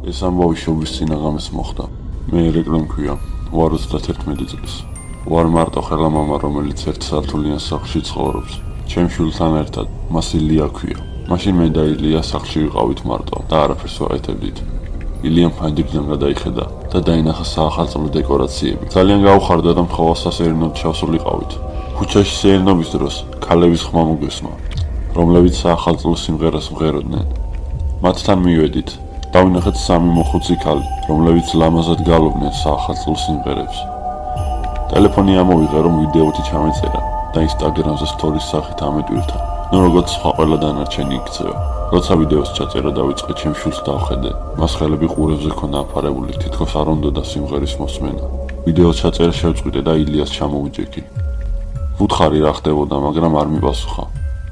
ეს ამბავი შობის წინაღამეს მოხდა. მე ერეკლე მქვია, ვარ 31 წლის. ვარ მარტო ხელა მამა, რომელიც ერთ სართულიან სახლში ცხოვრობს. ჩემ შვილთან ერთად, მას ილია ქვია. მაშინ მე და ილია სახლში ვიყავით მარტო და არაფერს ვაკეთებდით. ილიამ ფანჯრიდან გადაიხედა და დაინახა საახალწლო დეკორაციები. ძალიან გაუხარდა და მხოლოდ სერნოდ ჩავსულიყავით. ქუჩაში სერნობის დროს ქალების ხმა მოგესმა, რომლებიც საახალწლო სიმღერას მღეროდნენ. მათთან მივედით. დავინახეთ 3 მოხუცი ქალი, რომლებიც ლამაზად გალობდნენ საახალწლო სიმღერებს. ტელეფონი ამოვიღე, რომ ვიდეოთი ჩამეწერა და ინსტაგრამზე სტორის სახით ამეტვირთა. ნუ როგორც სხვა ყველა დანარჩენი იქცევა. როცა ვიდეოს ჩაწერა დავიწყე, ჩემ შვილს დავხედე. მას ხელები ყურებზე ჰქონდა აფარებული, თითქოს არ უნდოდა სიმღერის მოსმენა. ვიდეოს ჩაწერა შევწყვიტე და ილიას ჩამოვიჯექი. ვუთხარი რა ხდებოდა, მაგრამ არ მიპასუხა.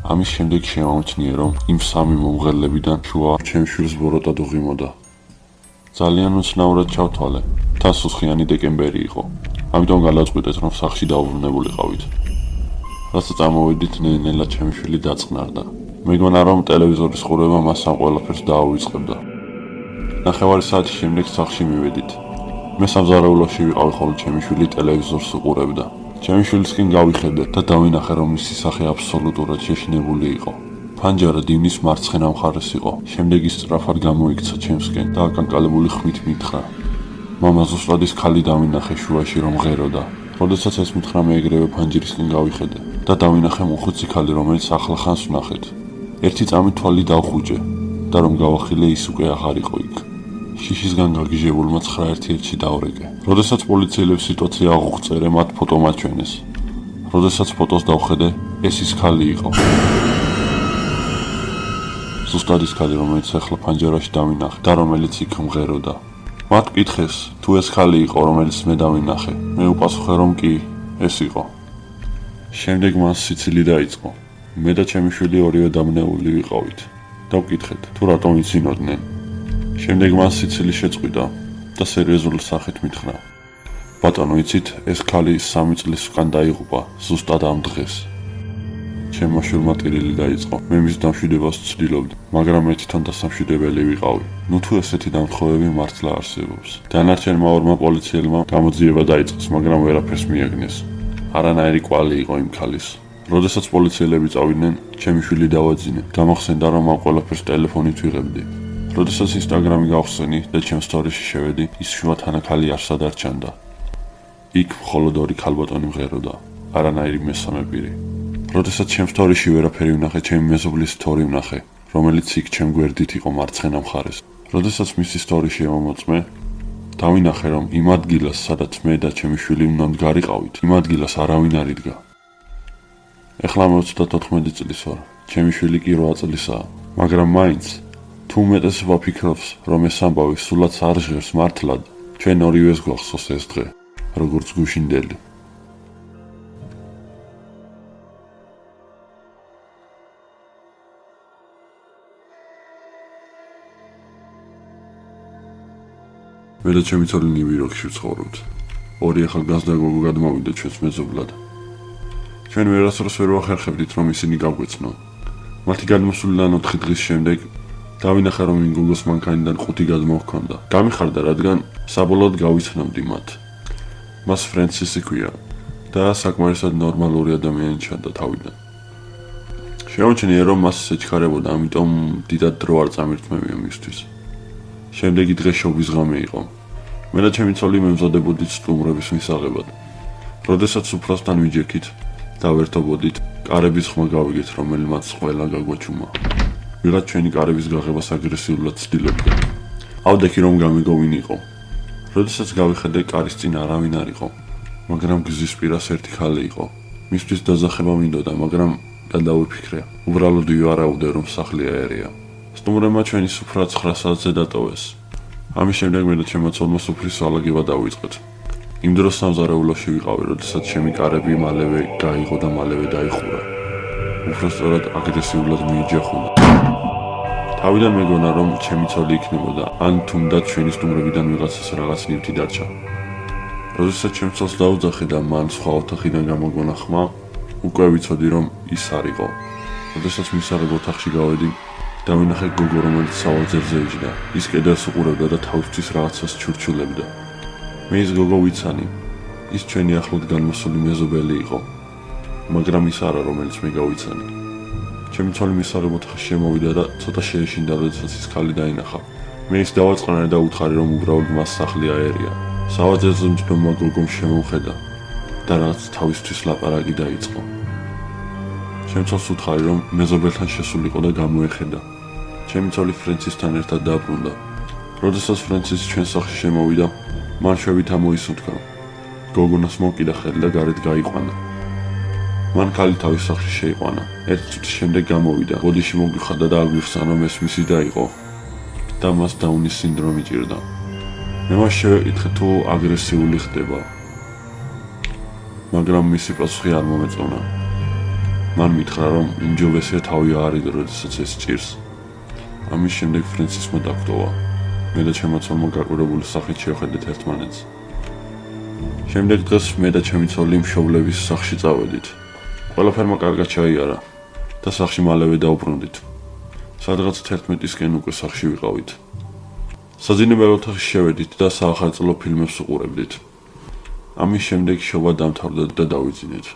ამის შემდეგ შემოვიჩნიე, რომ იმ 3 მომღერლებიდან შუა ჩემ შვილს ბოროტა დუღიმოდა. ძალიან უცნაურად ჩავთვალე. თან სუსხიანი დეკემბერი იყო. ამიტომ გადავწყვიტეთ, რომ სახლში დაუბრუნებულიყავით. რაცა წამოვედით, ნელ-ნელა ჩემი შვილი დაწყნარდა. მეგონა, რომ ტელევიზორის ყურება მას ამ ყველაფერს დაავიწყებდა. 9 საათის შემდეგ სახლში მივედით. მე სამზარეულოში ვიყავი, ხოლო ჩემი შვილი ტელევიზორს უყურებდა. ჩემი შვილისკენ გავიხედე და დავინახე, რომ მისი სახე აბსოლუტურად შეშინებული იყო. ფანჯარა დივნის მარცხენა მხარეს იყო. შემდეგ ის სწრაფად გამოიქცა ჩემსკენ და აკანკალებული ხმით მითხრა. მამა, ზუსტად ის ქალი დავინახე შუაში, რომ ღეროდა. როდესაც ეს მითხრა, მე ეგრევე ფანჯრისკენ გავიხედე და დავინახე მოხუცი ქალი, რომელიც ახლახანს ვნახეთ. ერთი წამი თვალი დავხუჭე და რომ გავახილე, ის უკვე აღარ იყო იქ. შიშისგან გაგიჟებულმა 911-ში დავრეკე. როდესაც პოლიციელებს სიტუაცია აღუღწერე, მათ ფოტო მაჩვენეს. როდესაც ფოტოს დავხედე, ეს ის ქალი იყო. ზუსტად ის ქალი, რომელიც ახლა ფანჯარაში დავინახე და რომელიც იქ მღეროდა. მათ კითხეს, თუ ეს ქალი იყო, რომელიც მე დავინახე. მე უპასუხე, რომ კი, ეს იყო. შემდეგ მას სიცილი დაიწყო. მე და ჩემი შვილი ორივე დამნეული ვიყავით. დავკითხეთ, თუ რატომ იცინოდნენ. შემდეგ მას სიცილი შეწყვიტა და სერიოზული სახით მითხრა. ბატონო, იცით, ეს ქალი 3 წლის უკან დაიღუპა, ზუსტად ამ დღეს. ჩემმა შვილმა ტირილი დაიწყო. მე მის დამშვიდებას ვცდილობდი, მაგრამ მე თვითონ დასამშვიდებელი ვიყავი. ნუ თუ ესეთი დამთხოვები მართლა არსებობს. დანარჩენმა 2 პოლიციელმა გამოძიება დაიწყეს, მაგრამ ვერაფერს მიაგნეს. არანაირი კვალი იყო იმ ქალის. როდესაც პოლიციელები წავიდნენ, ჩემი შვილი დავაძინე. გამახსენდა, რომ ამ ყველაფერს ტელეფონით ვიღებდი. როდესაც ინსტაგრამი გავხსენი და ჩემ სტორიში შევედი, ის შუა თანაქალი არსად არ ჩანდა. იქ მხოლოდ 2 ქალბატონი მღეროდა, არანაირი მესამე პირი. როდესაც ჩემ სტორიში ვერაფერი ვნახე, ჩემი მეზობლის სტორი ვნახე, რომელიც იქ ჩემ გვერდით იყო მარცხენა მხარეს. როდესაც მისი სტორი შემომოწმე, დავინახე, რომ იმ ადგილას, სადაც მე და ჩემი შვილი უნდა ვდგარიყავით, იმ ადგილას არავინ არ იდგა. ეხლა მე 34 წლის ვარ, ჩემი შვილი კი 8 წლისაა, მაგრამ მაინც თუ უმეტეს ვაფიქრობს, რომ ეს ამბავი სულაც არ ჟღერს მართლად, ჩვენ ორივეს გვახსოვს ეს დღე, როგორც გუშინდელი. მე და ჩემი ცოლი ნიუ-იორკში ვცხოვრობთ. 2 ახალგაზრდა გოგო გადმოვიდა ჩვენს მეზობლად. ჩვენ ვერასდროს ვერ ვახერხებდით, რომ ისინი გავგვეცნონ. მათი გადმოსვლიდან 4 დღის შემდეგ დავინახა, რომ იმ გოგოს მანქანიდან 5 გადმო ჰქონდა. გამიხარდა, რადგან საბოლოოდ გავიცნობდი მათ. მას ფრენსისი ქვია და საკმარისად ნორმალური ადამიანი ჩანდა თავიდან. შემოჩნია, რომ მას ეჩქარებოდა, ამიტომ დიდად დრო არ წამირთმევია მისთვის. შემდეგი დღე შობის ღამე იყო. მე და ჩემი ცოლი მემზადებოდით სტუმრების მისაღებად. როდესაც უფროსთან ვიჯექით და ვერთობოდით, კარების ხმა გავიგეთ, რომელმაც ყველა გაგვაჩუმა. ვიღაც ჩვენი კარების გაღებას აგრესიულად ცდილობდა. ავდექი, რომ გამიგო ვინ იყო. როდესაც გავიხედე, კარის წინ არავინ არ იყო, მაგრამ გზის პირას ერთი ქალი იყო. მისთვის დაძახება მინდოდა, მაგრამ გადავიფიქრე, უბრალოდ ვივარაუდე, რომ სახლი აერია. სტუმრებმა ჩვენი სუფრა 9 საათზე დატოვეს. ამის შემდეგ მე და ჩემმა ცოლმა სუფრის ალაგება დავიწყეთ. იმ დროს სამზარეულოში ვიყავი, როდესაც ჩემი კარები მალევე გაიღო და მალევე დაიხურა. უბრალოდ აგრესიულად მიიჯახუნა. თავიდან მეგონა, რომ ჩემი ცოლი იქნებოდა, ან თუნდაც ჩვენი სტუმრებიდან ვიღაცას რაღაც ნივთი დარჩა. როდესაც ჩემ ცოლს დაუძახე და მან სხვა ოთახიდან გამოგონა ხმა, უკვე ვიცოდი, რომ ის არ იყო. როდესაც მისაღებ ოთახში გავედი, დავინახე გოგო, რომელიც სავარძელზე იჯდა. ის კედელს უყურებდა და თავისთვის რაღაცას ჩურჩულებდა. მე ის გოგო ვიცანი. ის ჩვენი ახლოდ განმოსული მეზობელი იყო. მაგრამ ის არა, რომელიც მე გავიცანი. ჩემი ცოლი მისაღებ ოთახში შემოვიდა და ცოტა შეეშინდა, როდესაც ის ქალი დაინახა. მე ის დავაწყნარე და უთხარი, რომ უბრალოდ მას სახლი აერია. სავარძელზე მჯდომმა გოგომ შემოვხედა და რაღაც თავისთვის ლაპარაკი დაიწყო. ჩემ ცოლს უთხარი, რომ მეზობელთან შესულიყო და გამოეხედა. ჩემი ცოლი ფრენცისთან ერთად დაბრუნდა. როდესაც ფრენცის ჩვენ სახლში შემოვიდა, მან შვებით ამოისუნთქა. გოგონას მოკიდა ხელი და გარეთ გაიყვანა. მან ქალი თავის სახლში შეიყვანა. ერთი წუთის შემდეგ გამოვიდა. ბოდიში მოგვიხადა და აგვიხსნა, რომ ეს მისი და იყო და მას დაუნის სინდრომი ჭირდა. მე მას შევეკითხე, თუ აგრესიული ხდება, მაგრამ მისი პასუხი არ მომეწონა. მან მითხრა, რომ უმჯობესია თავი აარიდო, როდესაც ეს ჭირს. ამის შემდეგ ფრენცისმა დაგვტოვა. მე და ჩემმა ცოლმა გაკვირვებული სახით შევხედეთ ერთმანეთს. შემდეგ დღეს მე და ჩემი ცოლი მშობლების სახლში წავედით. ყველაფერმა კარგად ჩაიარა და სახლში მალევე დავბრუნდით. სადღაც 11-ისკენ უკვე სახლში ვიყავით. საძინებელ ოთახში შევედით და საახალწლო ფილმებს უყურებდით. ამის შემდეგ შობა დამთავრდა და დავიძინეთ.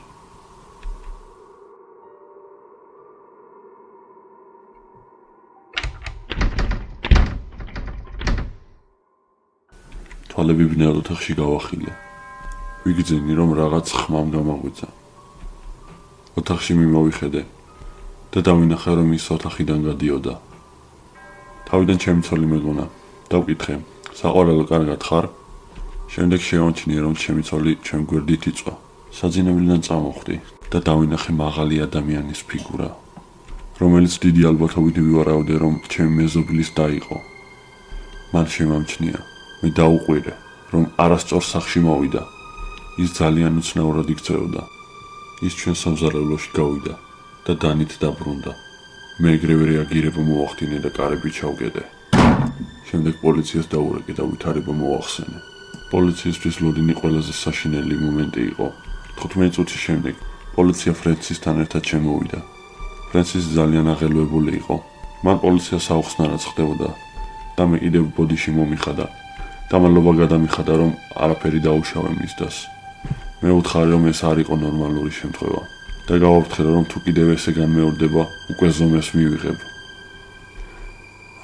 თვალები ბნელ ოთახში გავახილე. ვიგრძინი, რომ რაღაც ხმამ გამაღვიძა. ოთახში მიმოვიხედე და დავინახე, რომ ის ოთახიდან გადიოდა. თავიდან ჩემი ცოლი მეგონა. დავკითხე, საყვარელო კარგად ხარ? შემდეგ შევამჩნიე, რომ ჩემი ცოლი ჩემ გვერდით იწვა. საძინებლიდან წამოვხვდი და დავინახე მაღალი ადამიანის ფიგურა, რომელიც დიდი ალბათობით ვივარაუდე, რომ ჩემი მეზობლის და იყო. მან შემამჩნია. მე დაუყვირე, რომ არასწორ სახლში მოვიდა. ის ძალიან უცნაურად იქცეოდა. ის ჩვენ სამზარეულოში გავიდა და დანით დაბრუნდა. მე ეგრევე რეაგირება მოვახდინე და კარები ჩავკეტე. შემდეგ პოლიციას დაურეკე და ვითარება მოახსენე. პოლიციისთვის ლოდინი ყველაზე საშინელი მომენტი იყო. 15 წუთის შემდეგ პოლიცია ფრენცისთან ერთად შემოვიდა. ფრენცისი ძალიან აღელვებული იყო. მან პოლიციას აუხსნა, რაც ხდებოდა და მე კიდევ ბოდიში მომიხადა. დამალობა გადამიხადა, რომ არაფერი დაუშავე მის დას. მე ვუთხარი, რომ ეს არ იყო ნორმალური შემთხვევა და გავაფრთხილე, რომ თუ კიდევ ესე განმეორდება, უკვე ზომეს მივიღებ.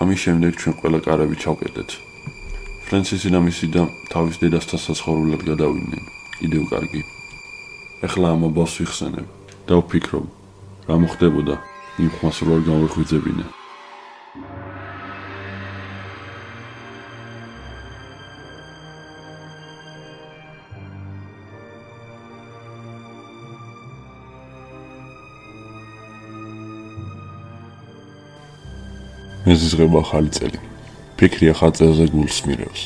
ამის შემდეგ ჩვენ ყველა კარები ჩავკეტეთ. ფრენცისი და მისი და თავის დედასთან საცხოვრებლად გადავიდნენ. კიდევ კარგი. ეხლა ამ აბავს ვიხსენებ და ვფიქრობ, რა მოხდებოდა იმ ხმას რო არ გავეხვიძებინე. მეზიზღება ახალი წელი. ფიქრი ახალ წელზე გულს მირევს.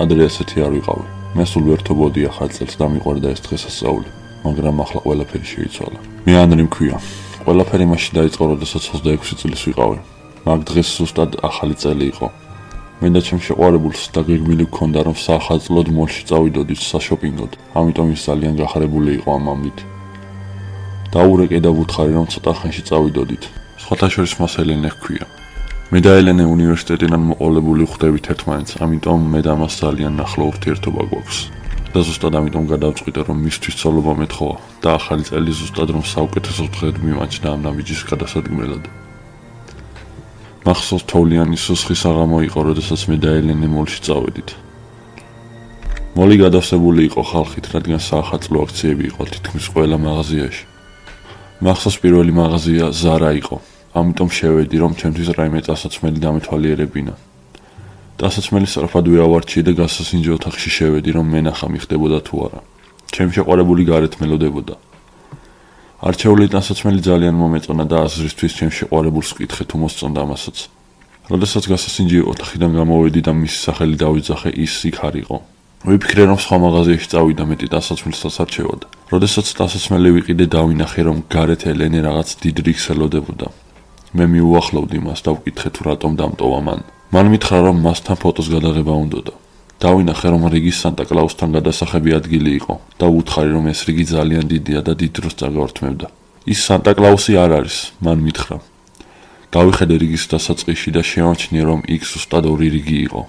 ადრე ასეთი არ ვიყავი. მე სულ ვერთობოდი ახალ წელს და მიყვარდა ეს დღესასწაული, მაგრამ ახლა ყველაფერი შეიცვალა. მე ანრი მქვია. ყველაფერი მაშინ დაიწყო, როდესაც 26 წლის ვიყავი. მაგ დღეს ზუსტად ახალი წელი იყო. მე და ჩემ შეყვარებულს დაგეგმილი გქონდა, რომ საახალწლოდ მოლში წავიდოდით საშოპინგოდ. ამიტომ ის ძალიან გახარებული იყო ამ ამბით. დაურეკე და ვუთხარი, რომ ცოტა ხანში წავიდოდით. სხვათა შორის მას ელენე ჰქვია. მე და ელენე უნივერსიტეტიდან მოყოლებული ვხვდებით ერთმანეთს, ამიტომ მე და მას ძალიან ახლო ურთიერთობა გვაქვს. და ზუსტად ამიტომ გადავწყვიტე, რომ მისთვის ცოლობა მეთხოვა და ახალი წელი ზუსტად რომ საუკეთესო დღედ მიმაჩნდა ამ ნაბიჯის გადასადგმელად. მახსოვს თოვლიანი სუსხის აღამო იყო, როდესაც მე და ელენე მოლში წავედით. მოლი გადავსებული იყო ხალხით, რადგან საახალწლო აქციები იყო თითქმის ყველა მაღაზიაში. მახსოვს პირველი მაღაზია ზარა იყო. ამიტომ შევედი, რომ ჩემთვის რაიმე წასაცმელი დამეთვალიერებინა. წასაცმელი სწრაფად ვეავარჩიე და გასასინჯო ოთახში შევედი, რომ მენახა მიხდებოდა თუ არა. ჩემი შეყვარებული გარეთ მელოდებოდა. არჩეული წასაცმელი ძალიან მომეწონა და აზრისთვის ჩემ შეყვარებულს ვკითხე, თუ მოსწონდა ამასაც. როდესაც გასასინჯი ოთახიდან გამოვედი და მისი სახელი დავიძახე, ის იქ არ იყო. ვიფიქრე, რომ სხვა მაღაზიაში წავიდა მეტი დასაცმელსაც არჩევად. როდესაც დასაცმელი ვიყიდე, დავინახე, რომ გარეთ ელენე რაღაც დიდ რიგს ელოდებოდა. მე მიუახლოვდი მას და ვკითხე, თუ რატომ დამტოვა მან. მან მითხრა, რომ მასთან ფოტოს გადაღება უნდოდა. დავინახე, რომ რიგის სანტა-კლაუსთან გადასახები ადგილი იყო და ვუთხარი, რომ ეს რიგი ძალიან დიდია და დიდ დროს წაგავართმევდა. ის სანტა-კლაუსი არ არის, მან მითხრა. დავიხედე რიგის დასაწყისში და შემოვჩნია, რომ იქ ზუსტად 2 რიგი იყო.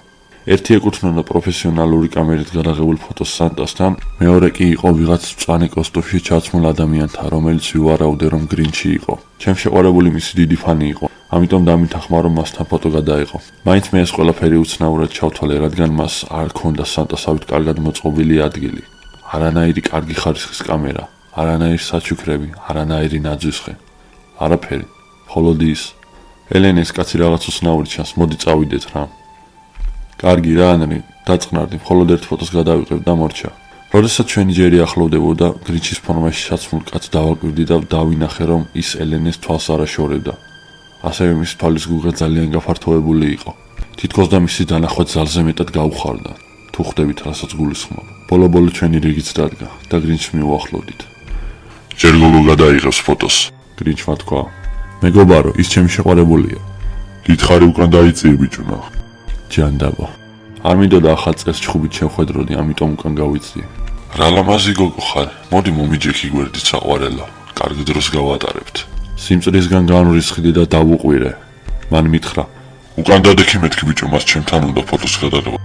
ერთი ეკუთვნოდა პროფესიონალური კამერით გადაღებულ ფოტოს სანტასთან, მეორე კი იყო ვიღაც მწვანე კოსტუმში ჩაცმულ ადამიანთან, რომელიც ვივარაუდე, რომ გრინჩი იყო. ჩემ შეყვარებული მისი დიდი ფანი იყო, ამიტომ დამითანხმა, რომ მასთან ფოტო გადაიღო. მაინც მე ეს ყველაფერი უცნაურად ჩავთვალე, რადგან მას არ ჰქონდა სანტასავით კარგად მოწყობილი ადგილი. არანაირი კარგი ხარისხის კამერა, არანაირი საჩუქრები, არანაირი ნაძვისხე. არაფერი, მხოლოდ ის. ელენეს კაცი რაღაც უცნაური ჩანს, მოდი წავიდეთ რა. კარგი რა, ანრი, დაწყნარდი, მხოლოდ ერთ ფოტოს გადავიყევ და მორჩა. როდესაც ჩვენი ჯერი ახლოვდებოდა, გრინჩის ფორმაში ჩაცმულ კაცს დავაკვირდი და დავინახე, რომ ის ელენეს თვალს არ აშორებდა. ასევე მისი თვალის გუღა ძალიან გაფართოებული იყო. თითქოს და მისი დანახვა ძალზე მეტად გაუხარდა. თუ ხვდებით, რასაც გულისხმობ. ბოლო-ბოლო ჩვენი რიგიც დადგა და გრინჩს მივუახლოვდით. ჯერ გოგო გადაიღებს ფოტოს. გრინჩმა თქვა. მეგობარო, ის ჩემი შეყვარებულია. გითხარი უკან დაიწიე ბიჭუნა. ჯანდაბა. არ მინდოდა ახალ წელს ჩხუბით შევხვედროდი, ამიტომ უკან გავიწიე. რა ლამაზი გოგო ხარ. მოდი მომიჯექი გვერდით საყვარელო. კარგ დროს გავატარებთ. სიმწრისგან განვრისხდი და დავუყვირე. მან მითხრა. უკან დადექი მეთქი ბიჭო, მას ჩემთან უნდა ფოტოს გადაღება.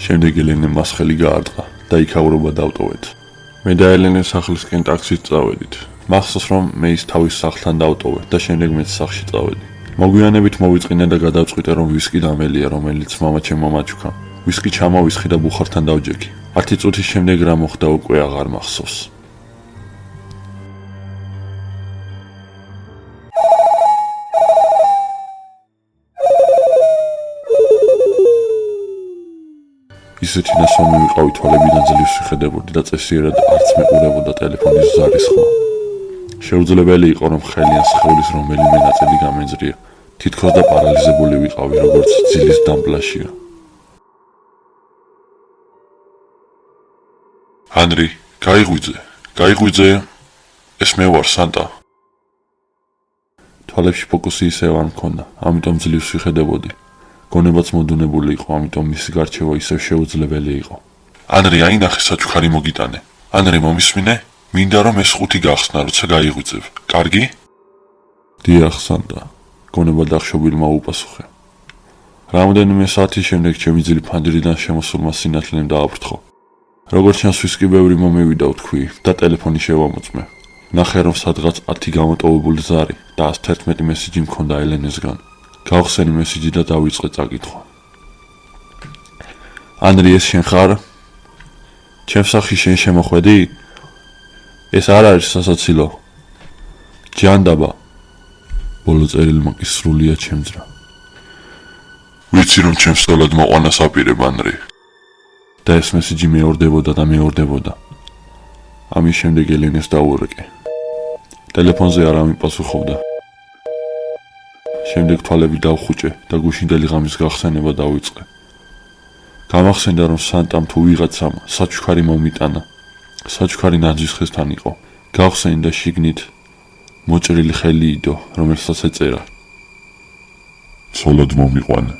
შემდეგ ელენემ მას ხელი გაარტყა და იქაურობა დავტოვეთ. მე და ელენე სახლისკენ ტაქსით წავედით. მახსოვს, რომ მე ის თავის სახლთან დავტოვე და შემდეგ მეც სახლში წავედი. მოგვიანებით მოვიწყინე და გადავწყვიტე, რომ ვისკი დამელია, რომელიც მამაჩემმა მაჩუქა. ვისკი ჩამოვისხი და ბუხართან დავჯექი. 10 წუთის შემდეგ რა მოხდა უკვე აღარ მახსოვს. ისეთი ნასვამი ვიყავი, თვალებიდან ძლივს ვიხედებოდი და წესიერად არც მეყურებოდა ტელეფონის ზარის ხმა. შეუძლებელი იყო, რომ ხელი ან სხეულის რომელიმე ნაწილი გამენძრია. თითქოს და პარალიზებული ვიყავი, როგორც ძილის დამპლაშია. ანრი, გაიღვიძე. ეს მე ვარ, სანტა. თვალებში ფოკუსი ისევ არ მქონდა, ამიტომ ძლივს ვიხედებოდი. გონებაც მოდუნებული იყო, ამიტომ მისი გარჩევა ისევ შეუძლებელი იყო. ანრი, აინახე საჩუქარი მოგიტანე. ანრი, მომისმინე? მინდა რომ ეს 5 გახსნა, როცა გაიღვიძებ. კარგი? დიახ, სანტა. გონება დახშობილმა უპასუხე. რამდენიმე საათის შემდეგ ჩემი ძილი ფანჯრიდან შემოსულმა სინათლემ დააფრთხო. როგორც ჩანს, ვისკი ბევრი მომივიდა ვთქვი და ტელეფონი შევამოწმე. ნახე, რომ სადღაც 10 გამოტოვებული ზარი და 111 მესიჯი მქონდა ელენესგან. გავხსენი მესიჯი და დავიწყე წაკითხვა. ანრი, ეს შენ ხარ? ჩემს სახლში შენ შემოხვედი? ეს არ არის სასაცილო. ჯანდაბა. ბოლო წერილმა კი სრულიად შემძრა. ვიცი რომ ჩემს სწორად მოყვანა საპირებ, ანრი. და ეს მესიჯი მეორდებოდა. ამის შემდეგ ელენეს დაურეკე. ტელეფონზე არ ამიპასუხობდა. შემდეგ თვალები დავხუჭე და გუშინდელი ღამის გახსენება დავიწყე. გამახსენდა, რომ სანტამ თუ ვიღაცამ საჩუქარი მომიტანა. საჩუქარი ნაძვისხესთან იყო. გავხსენდა შიგნით მოჭრილი ხელი იდო, რომელსაც ეწერა. ცოლად მომიყვანე.